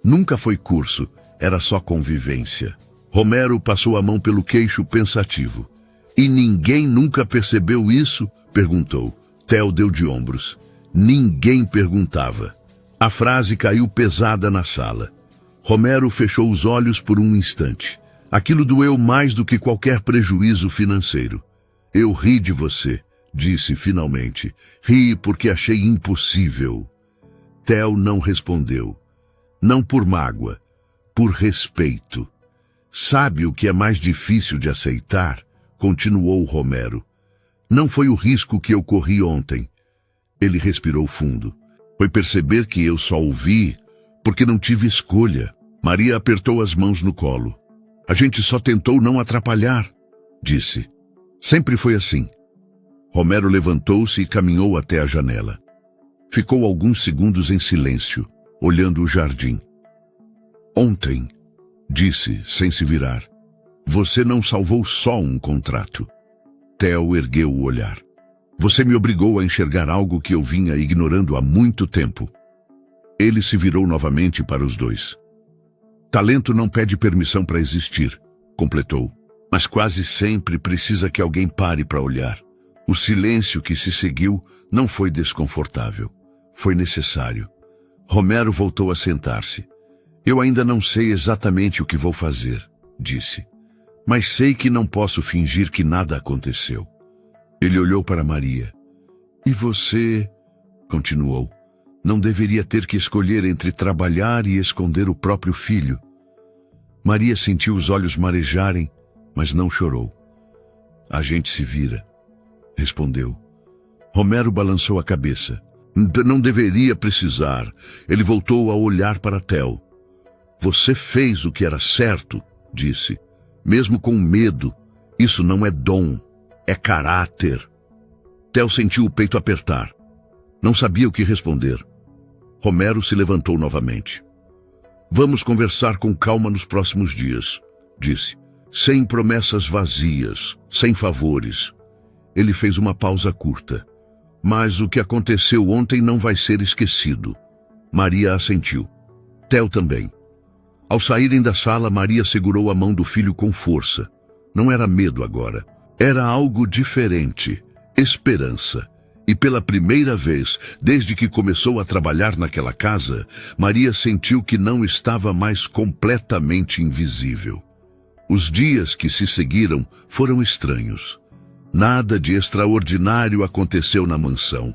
Nunca foi curso, era só convivência. Romero passou a mão pelo queixo pensativo. E ninguém nunca percebeu isso? Perguntou. Theo deu de ombros. Ninguém perguntava. A frase caiu pesada na sala. Romero fechou os olhos por um instante. Aquilo doeu mais do que qualquer prejuízo financeiro. Eu ri de você, disse finalmente. Ri porque achei impossível. Theo não respondeu. Não por mágoa, por respeito. Sabe o que é mais difícil de aceitar? Continuou Romero. Não foi o risco que eu corri ontem. Ele respirou fundo. Foi perceber que eu só ouvi porque não tive escolha. Maria apertou as mãos no colo. A gente só tentou não atrapalhar, disse. Sempre foi assim. Romero levantou-se e caminhou até a janela. Ficou alguns segundos em silêncio, olhando o jardim. Ontem, disse, sem se virar, você não salvou só um contrato. Theo ergueu o olhar. Você me obrigou a enxergar algo que eu vinha ignorando há muito tempo. Ele se virou novamente para os dois. Talento não pede permissão para existir, completou, mas quase sempre precisa que alguém pare para olhar. O silêncio que se seguiu não foi desconfortável, foi necessário. Romero voltou a sentar-se. Eu ainda não sei exatamente o que vou fazer, disse, mas sei que não posso fingir que nada aconteceu. Ele olhou para Maria. E você, continuou, não deveria ter que escolher entre trabalhar e esconder o próprio filho. Maria sentiu os olhos marejarem, mas não chorou. A gente se vira, respondeu. Romero balançou a cabeça. Não deveria precisar. Ele voltou a olhar para Theo. Você fez o que era certo, disse, mesmo com medo. Isso não é dom, é caráter. Theo sentiu o peito apertar. Não sabia o que responder. Romero se levantou novamente. Vamos conversar com calma nos próximos dias, disse, sem promessas vazias, sem favores. Ele fez uma pausa curta. Mas o que aconteceu ontem não vai ser esquecido. Maria assentiu. Theo também. Ao saírem da sala, Maria segurou a mão do filho com força. Não era medo agora. Era algo diferente. Esperança. E pela primeira vez, desde que começou a trabalhar naquela casa, Maria sentiu que não estava mais completamente invisível. Os dias que se seguiram foram estranhos. Nada de extraordinário aconteceu na mansão.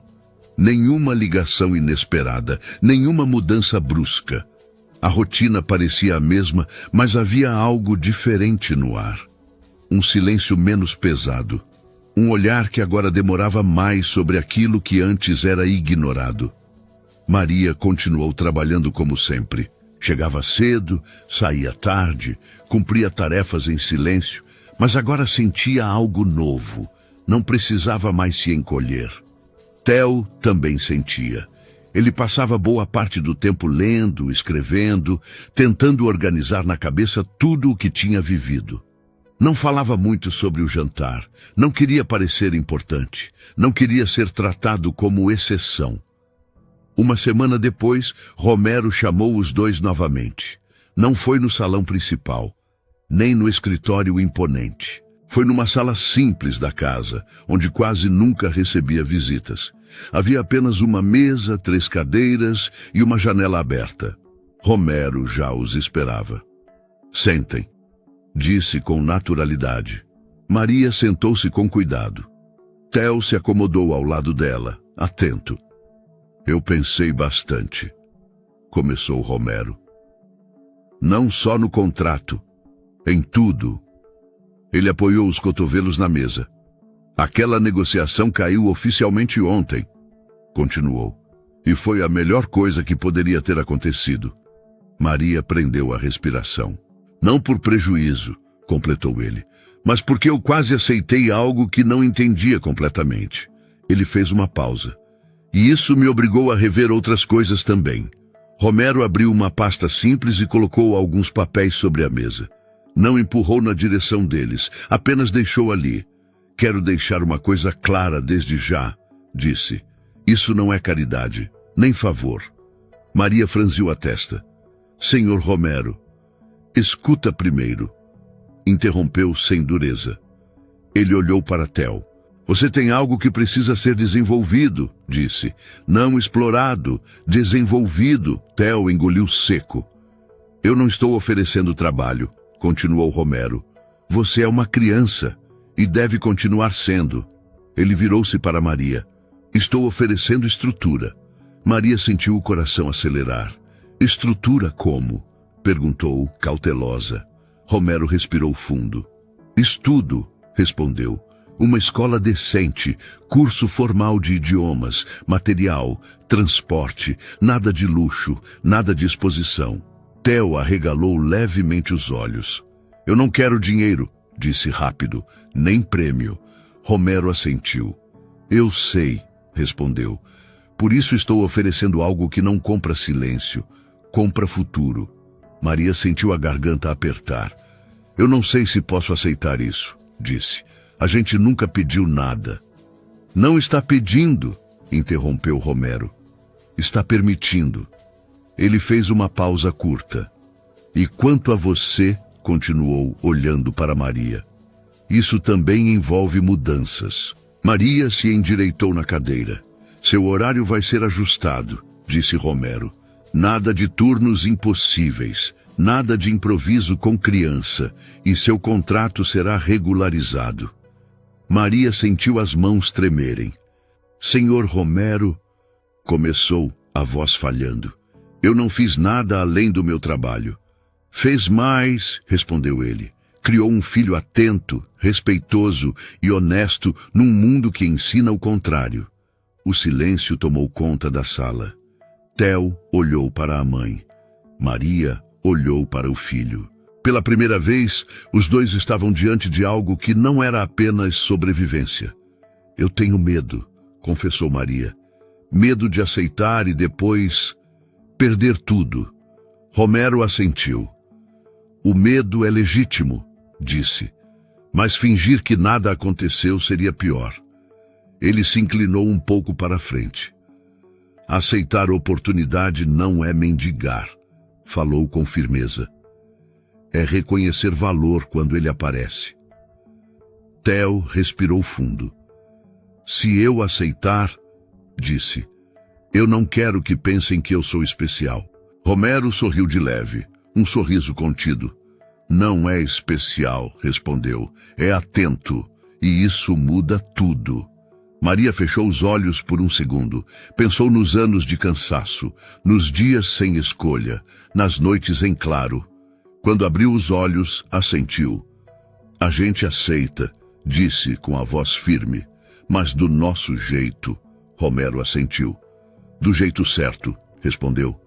Nenhuma ligação inesperada, nenhuma mudança brusca. A rotina parecia a mesma, mas havia algo diferente no ar. Um silêncio menos pesado. Um olhar que agora demorava mais sobre aquilo que antes era ignorado. Maria continuou trabalhando como sempre. Chegava cedo, saía tarde, cumpria tarefas em silêncio, mas agora sentia algo novo. Não precisava mais se encolher. Theo também sentia. Ele passava boa parte do tempo lendo, escrevendo, tentando organizar na cabeça tudo o que tinha vivido. Não falava muito sobre o jantar, não queria parecer importante, não queria ser tratado como exceção. Uma semana depois, Romero chamou os dois novamente. Não foi no salão principal, nem no escritório imponente. Foi numa sala simples da casa, onde quase nunca recebia visitas. Havia apenas uma mesa, 3 cadeiras e uma janela aberta. Romero já os esperava. Sentem, disse com naturalidade. Maria sentou-se com cuidado. Theo se acomodou ao lado dela, atento. Eu pensei bastante, começou Romero. Não só no contrato, em tudo. Ele apoiou os cotovelos na mesa. Aquela negociação caiu oficialmente ontem, continuou, e foi a melhor coisa que poderia ter acontecido. Maria prendeu a respiração. Não por prejuízo, completou ele, mas porque eu quase aceitei algo que não entendia completamente. Ele fez uma pausa. E isso me obrigou a rever outras coisas também. Romero abriu uma pasta simples e colocou alguns papéis sobre a mesa. Não empurrou na direção deles, apenas deixou ali. Quero deixar uma coisa clara desde já, disse. Isso não é caridade, nem favor. Maria franziu a testa. Senhor Romero, escuta primeiro. Interrompeu sem dureza. Ele olhou para Theo. Você tem algo que precisa ser desenvolvido, disse. Não explorado, desenvolvido. Theo engoliu seco. Eu não estou oferecendo trabalho, continuou Romero. Você é uma criança e deve continuar sendo. Ele virou-se para Maria. Estou oferecendo estrutura. Maria sentiu o coração acelerar. Estrutura como? Perguntou, cautelosa. Romero respirou fundo. Estudo, respondeu. Uma escola decente, curso formal de idiomas, material, transporte, nada de luxo, nada de exposição. Theo arregalou levemente os olhos. Eu não quero dinheiro, disse rápido, nem prêmio. Romero assentiu. Eu sei, respondeu. Por isso estou oferecendo algo que não compra silêncio, compra futuro. Maria sentiu a garganta apertar. Eu não sei se posso aceitar isso, disse. A gente nunca pediu nada. Não está pedindo, interrompeu Romero. Está permitindo. Ele fez uma pausa curta. E quanto a você, continuou, olhando para Maria. Isso também envolve mudanças. Maria se endireitou na cadeira. Seu horário vai ser ajustado, disse Romero. Nada de turnos impossíveis, nada de improviso com criança, e seu contrato será regularizado. Maria sentiu as mãos tremerem. Senhor Romero, começou, a voz falhando. Eu não fiz nada além do meu trabalho. Fez mais, respondeu ele. Criou um filho atento, respeitoso e honesto num mundo que ensina o contrário. O silêncio tomou conta da sala. Theo olhou para a mãe. Maria olhou para o filho. Pela primeira vez, os dois estavam diante de algo que não era apenas sobrevivência. Eu tenho medo, confessou Maria. Medo de aceitar e depois perder tudo. Romero assentiu. O medo é legítimo, disse, mas fingir que nada aconteceu seria pior. Ele se inclinou um pouco para a frente. Aceitar oportunidade não é mendigar, falou com firmeza. É reconhecer valor quando ele aparece. Theo respirou fundo. Se eu aceitar, disse, eu não quero que pensem que eu sou especial. Romero sorriu de leve, um sorriso contido. Não é especial, respondeu, é atento, e isso muda tudo. Maria fechou os olhos por um segundo. Pensou nos anos de cansaço, nos dias sem escolha, nas noites em claro. Quando abriu os olhos, assentiu. A gente aceita, disse com a voz firme. Mas do nosso jeito, Romero assentiu. Do jeito certo, respondeu.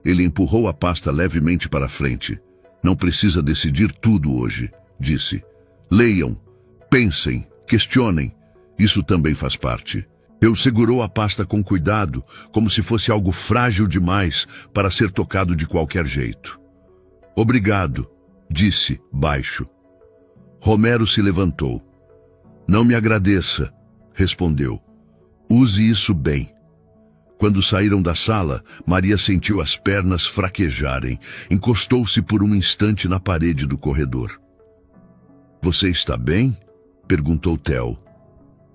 Ele empurrou a pasta levemente para frente. Não precisa decidir tudo hoje, disse. Leiam, pensem, questionem. Isso também faz parte. Eu segurou a pasta com cuidado, como se fosse algo frágil demais para ser tocado de qualquer jeito. Obrigado, disse, baixo. Romero se levantou. Não me agradeça, respondeu. Use isso bem. Quando saíram da sala, Maria sentiu as pernas fraquejarem. Encostou-se por um instante na parede do corredor. Você está bem? Perguntou Theo.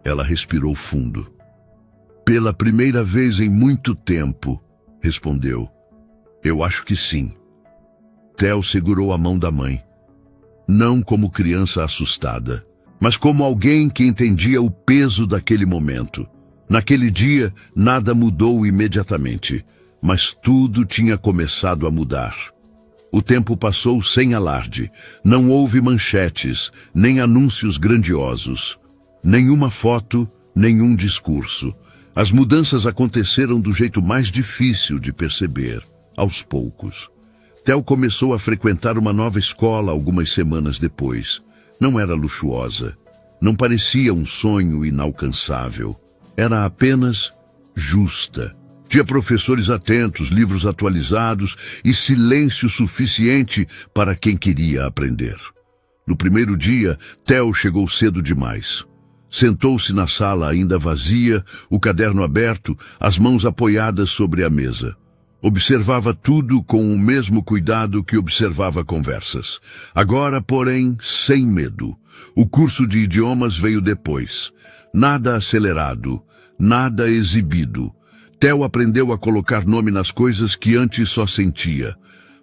Ela respirou fundo. Pela primeira vez em muito tempo, respondeu. Eu acho que sim. Theo segurou a mão da mãe. Não como criança assustada, mas como alguém que entendia o peso daquele momento. Naquele dia, nada mudou imediatamente, mas tudo tinha começado a mudar. O tempo passou sem alarde. Não houve manchetes, nem anúncios grandiosos. Nenhuma foto, nenhum discurso. As mudanças aconteceram do jeito mais difícil de perceber, aos poucos. Theo começou a frequentar uma nova escola algumas semanas depois. Não era luxuosa. Não parecia um sonho inalcançável. Era apenas justa. Tinha professores atentos, livros atualizados e silêncio suficiente para quem queria aprender. No primeiro dia, Theo chegou cedo demais. Sentou-se na sala ainda vazia, o caderno aberto, as mãos apoiadas sobre a mesa. Observava tudo com o mesmo cuidado que observava conversas. Agora, porém, sem medo. O curso de idiomas veio depois. Nada acelerado, nada exibido. Theo aprendeu a colocar nome nas coisas que antes só sentia.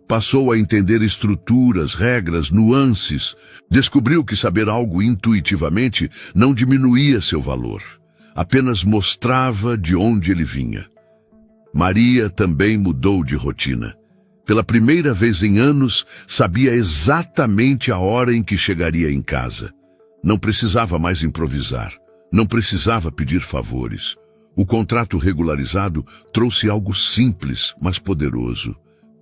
Passou a entender estruturas, regras, nuances. Descobriu que saber algo intuitivamente não diminuía seu valor. Apenas mostrava de onde ele vinha. Maria também mudou de rotina. Pela primeira vez em anos, sabia exatamente a hora em que chegaria em casa. Não precisava mais improvisar. Não precisava pedir favores. O contrato regularizado trouxe algo simples, mas poderoso.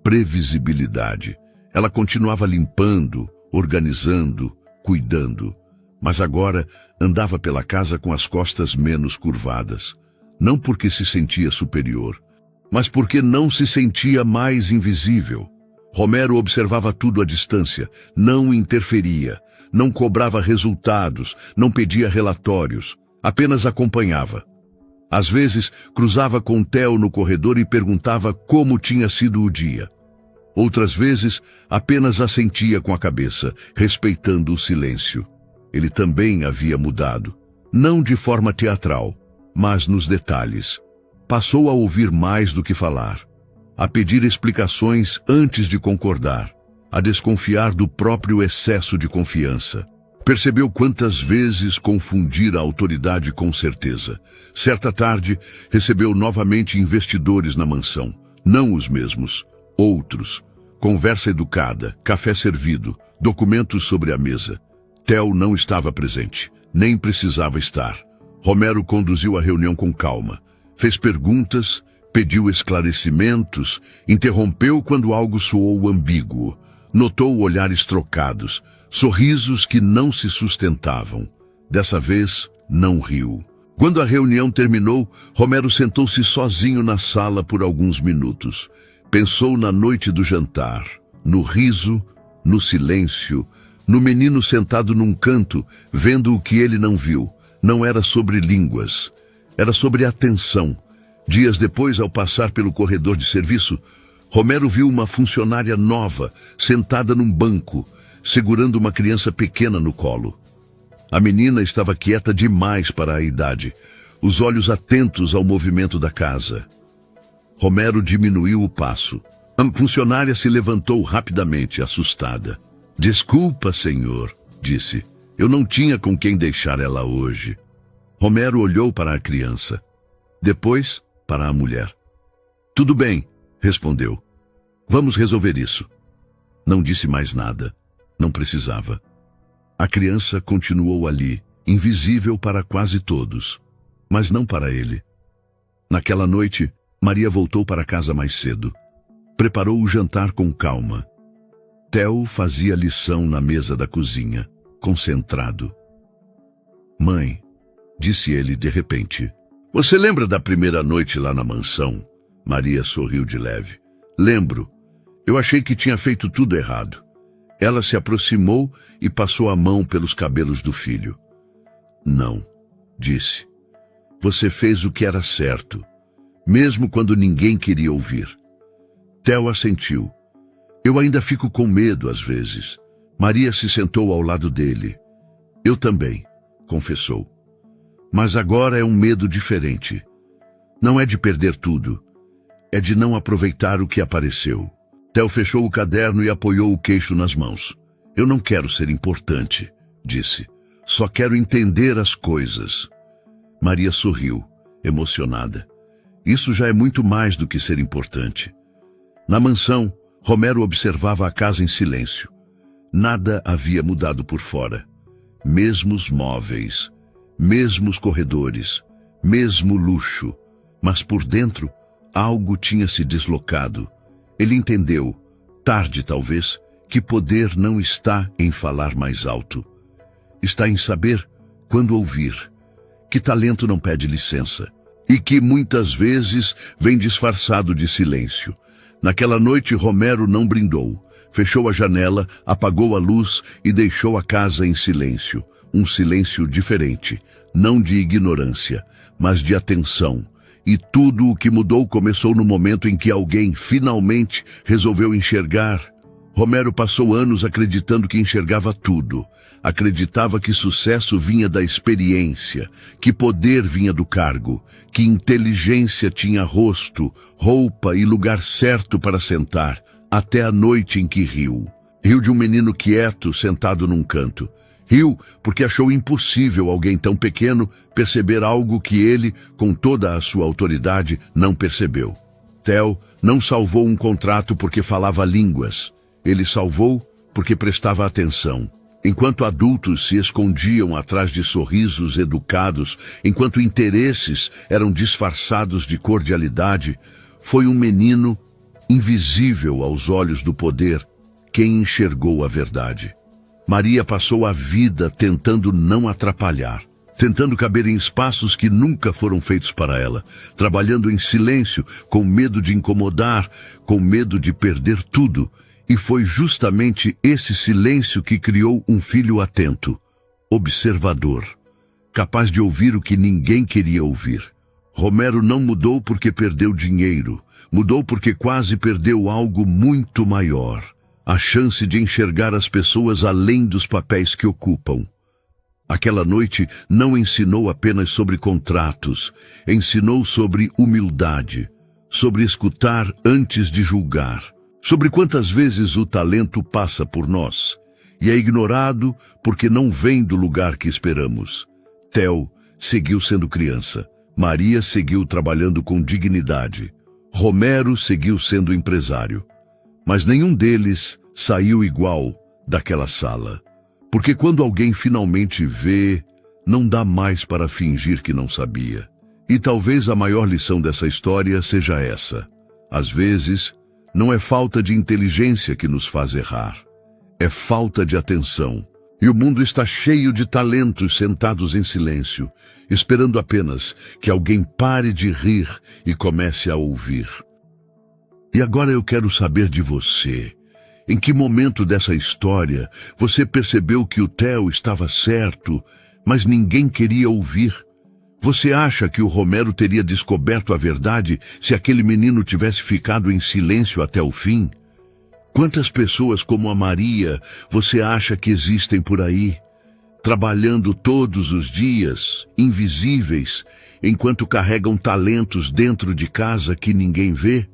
Previsibilidade. Ela continuava limpando, organizando, cuidando. Mas agora andava pela casa com as costas menos curvadas. Não porque se sentia superior, mas porque não se sentia mais invisível. Romero observava tudo à distância, não interferia, não cobrava resultados, não pedia relatórios, apenas acompanhava. Às vezes, cruzava com Theo no corredor e perguntava como tinha sido o dia. Outras vezes, apenas assentia com a cabeça, respeitando o silêncio. Ele também havia mudado, não de forma teatral, mas nos detalhes. Passou a ouvir mais do que falar, a pedir explicações antes de concordar, a desconfiar do próprio excesso de confiança. Percebeu quantas vezes confundir a autoridade com certeza. Certa tarde, recebeu novamente investidores na mansão. Não os mesmos, outros. Conversa educada, café servido, documentos sobre a mesa. Theo não estava presente, nem precisava estar. Romero conduziu a reunião com calma. Fez perguntas, pediu esclarecimentos, interrompeu quando algo soou ambíguo. Notou olhares trocados, sorrisos que não se sustentavam. Dessa vez, não riu. Quando a reunião terminou, Romero sentou-se sozinho na sala por alguns minutos. Pensou na noite do jantar, no riso, no silêncio, no menino sentado num canto, vendo o que ele não viu. Não era sobre línguas, era sobre atenção. Dias depois, ao passar pelo corredor de serviço, Romero viu uma funcionária nova, sentada num banco, segurando uma criança pequena no colo. A menina estava quieta demais para a idade, os olhos atentos ao movimento da casa. Romero diminuiu o passo. A funcionária se levantou rapidamente, assustada. "Desculpa, senhor", disse. "Eu não tinha com quem deixar ela hoje." Romero olhou para a criança, depois para a mulher. Tudo bem, respondeu. Vamos resolver isso. Não disse mais nada. Não precisava. A criança continuou ali, invisível para quase todos, mas não para ele. Naquela noite, Maria voltou para casa mais cedo. Preparou o jantar com calma. Theo fazia lição na mesa da cozinha, concentrado. Mãe, disse ele de repente, você lembra da primeira noite lá na mansão? Maria sorriu de leve. Lembro. Eu achei que tinha feito tudo errado. Ela se aproximou e passou a mão pelos cabelos do filho. Não, disse. Você fez o que era certo, mesmo quando ninguém queria ouvir. Theo assentiu. Eu ainda fico com medo às vezes. Maria se sentou ao lado dele. Eu também, confessou. Mas agora é um medo diferente. Não é de perder tudo. É de não aproveitar o que apareceu. Theo fechou o caderno e apoiou o queixo nas mãos. Eu não quero ser importante, disse. Só quero entender as coisas. Maria sorriu, emocionada. Isso já é muito mais do que ser importante. Na mansão, Romero observava a casa em silêncio. Nada havia mudado por fora. Mesmos móveis, mesmos corredores, mesmo luxo. Mas por dentro, algo tinha se deslocado. Ele entendeu, tarde talvez, que poder não está em falar mais alto. Está em saber quando ouvir, que talento não pede licença e que muitas vezes vem disfarçado de silêncio. Naquela noite Romero não brindou, fechou a janela, apagou a luz e deixou a casa em silêncio. Um silêncio diferente, não de ignorância, mas de atenção. E tudo o que mudou começou no momento em que alguém, finalmente, resolveu enxergar. Romero passou anos acreditando que enxergava tudo. Acreditava que sucesso vinha da experiência, que poder vinha do cargo, que inteligência tinha rosto, roupa e lugar certo para sentar, até a noite em que riu. Riu de um menino quieto, sentado num canto. Riu porque achou impossível alguém tão pequeno perceber algo que ele, com toda a sua autoridade, não percebeu. Theo não salvou um contrato porque falava línguas. Ele salvou porque prestava atenção. Enquanto adultos se escondiam atrás de sorrisos educados, enquanto interesses eram disfarçados de cordialidade, foi um menino, invisível aos olhos do poder, quem enxergou a verdade. Maria passou a vida tentando não atrapalhar, tentando caber em espaços que nunca foram feitos para ela, trabalhando em silêncio, com medo de incomodar, com medo de perder tudo. E foi justamente esse silêncio que criou um filho atento, observador, capaz de ouvir o que ninguém queria ouvir. Romero não mudou porque perdeu dinheiro, mudou porque quase perdeu algo muito maior. A chance de enxergar as pessoas além dos papéis que ocupam. Aquela noite não ensinou apenas sobre contratos, ensinou sobre humildade, sobre escutar antes de julgar, sobre quantas vezes o talento passa por nós e é ignorado porque não vem do lugar que esperamos. Theo seguiu sendo criança, Maria seguiu trabalhando com dignidade, Romero seguiu sendo empresário. Mas nenhum deles saiu igual daquela sala. Porque quando alguém finalmente vê, não dá mais para fingir que não sabia. E talvez a maior lição dessa história seja essa. Às vezes, não é falta de inteligência que nos faz errar. É falta de atenção. E o mundo está cheio de talentos sentados em silêncio, esperando apenas que alguém pare de rir e comece a ouvir. E agora eu quero saber de você. Em que momento dessa história você percebeu que o Theo estava certo, mas ninguém queria ouvir? Você acha que o Romero teria descoberto a verdade se aquele menino tivesse ficado em silêncio até o fim? Quantas pessoas como a Maria você acha que existem por aí, trabalhando todos os dias, invisíveis, enquanto carregam talentos dentro de casa que ninguém vê?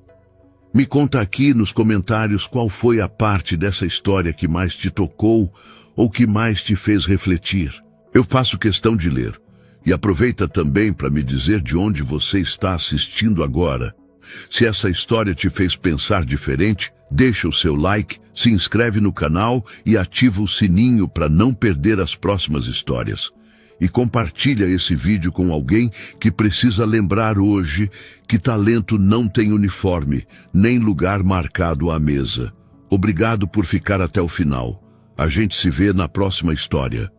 Me conta aqui nos comentários qual foi a parte dessa história que mais te tocou ou que mais te fez refletir. Eu faço questão de ler. E aproveita também para me dizer de onde você está assistindo agora. Se essa história te fez pensar diferente, deixa o seu like, se inscreve no canal e ativa o sininho para não perder as próximas histórias. E compartilha esse vídeo com alguém que precisa lembrar hoje que talento não tem uniforme, nem lugar marcado à mesa. Obrigado por ficar até o final. A gente se vê na próxima história.